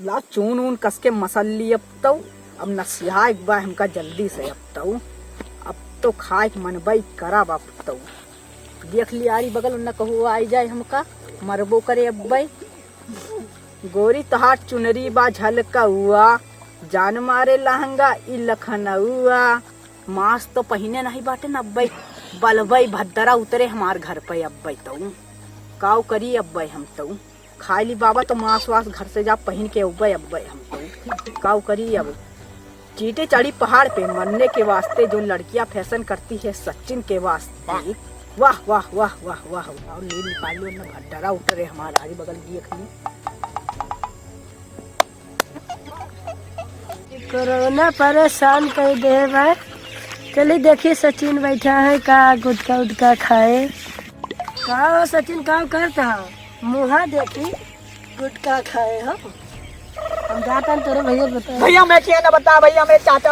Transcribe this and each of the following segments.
ला चून ऊन कस के मसली अब नसिहा एक बार हमका जल्दी से अब तो खाए मनबई करा बाप देख लिया आरी बगल न कहू आई जाए हमका मरबो करे अब्बई गोरी तहार चुनरी बा झलका हुआ जान मारे लहंगा ई लखनऊआ मास तो पहिने नहीं बाटे न अब्बई बलबई भद्दरा उतरे हमार घर पे अब्बई काव करी अब्बई हम खाई ली बाबा तो मांस वास घर से जा पहन के अब्बई हम काव करी अब चीटे चढ़ी पहाड़ पे मरने के वास्ते जो लड़कियां फैशन करती है सचिन के वास्ते वाह वाह वाह वाह वाह और नील निकालियो न भद्दरा उतरे हमारा आरी बगल देख ली कोरोना परेशान कर दे भाई। चलिए देखिए सचिन बैठा है का गुटका उटका खाए का हो सचिन काम करता मुहा देखी गुटका खाए हो हम जाता तोरे भैया बता भैया मैं क्या ना बता भैया मैं चाचा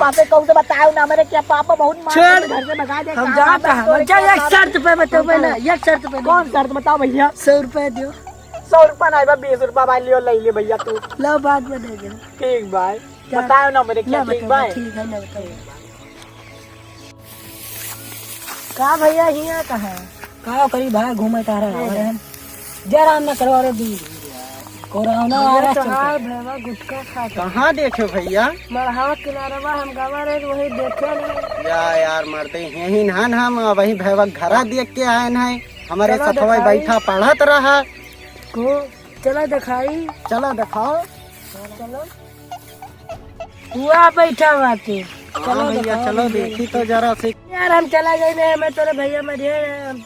पापे कौन से बताया ना मेरे क्या पापा बहुत मार घर से भगा दे हम जाता है चल एक शर्त पे बताओ ना एक शर्त पे कौन शर्त बताओ भैया 100 रुपए दियो 100 रुपया नहीं बा 20 रुपया भाई लियो ले ले भैया तू लो बाद में दे दे ठीक भाई बताओ ना मेरे क्या ठीक भाई ठीक है ना बताइए का भैया हिया कहाँ का करी भाई घूमे तारा जरा ना करवा रे दी कोरोना वायरस भैया गुटखा खा कहाँ देखे भैया मरहावा किनारवा हम गवा रहे वही देखे नहीं यार मरते यही नहान हम वही भैया घरा देख के आए हैं हमारे सथवा बैठा पढ़त रहा को चलो दिखाई चलो दिखाओ चलो हुआ बैठा हुआ के चलो भैया चलो देखी तो जरा से यार हम चला गए मैं तेरे भैया में हम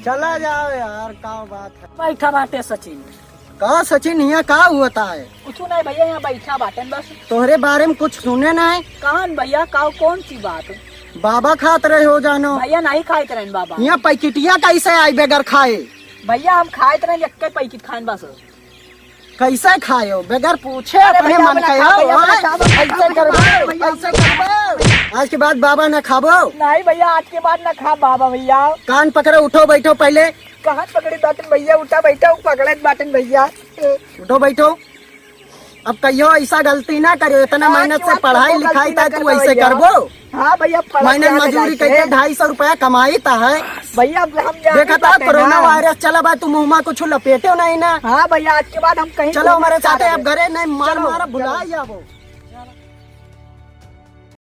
चला जाओ यार का बात है बैठा बाटे सचिन का सचिन यहाँ का होता है कुछ नहीं भैया यहाँ बैठा बाटे बस तोहरे बारे में कुछ सुने ना है कहां भैया का कौन सी बात बाबा खात रहे हो जानो भैया नहीं खाए तरह बाबा यहाँ पैकेटिया कैसे आई बेगर खाए भैया हम खाए तरह एक पैकेट खान बस कैसे खाए हो बेगर पूछे अपने मन का आज के बाद बाबा न खाबो नहीं भैया आज के बाद न खा बाबा भैया कान पकड़े उठो बैठो पहले कहाँ पकड़ी बाटन भैया उठा बैठा पकड़े बाटन भैया उठो बैठो अब कहियो ऐसा गलती ना करो इतना मेहनत से पढ़ाई लिखाई था तू ऐसे करबो हाँ भैया महीने मजदूरी करके 250 रुपया कमाई था है भैया हम देखा था कोरोना वायरस चला बा तू मुँह में कुछ लपेटे नहीं ना हाँ भैया आज के बाद हम कहीं चलो हमारे साथ अब घरे नहीं मार मार भुला जाओ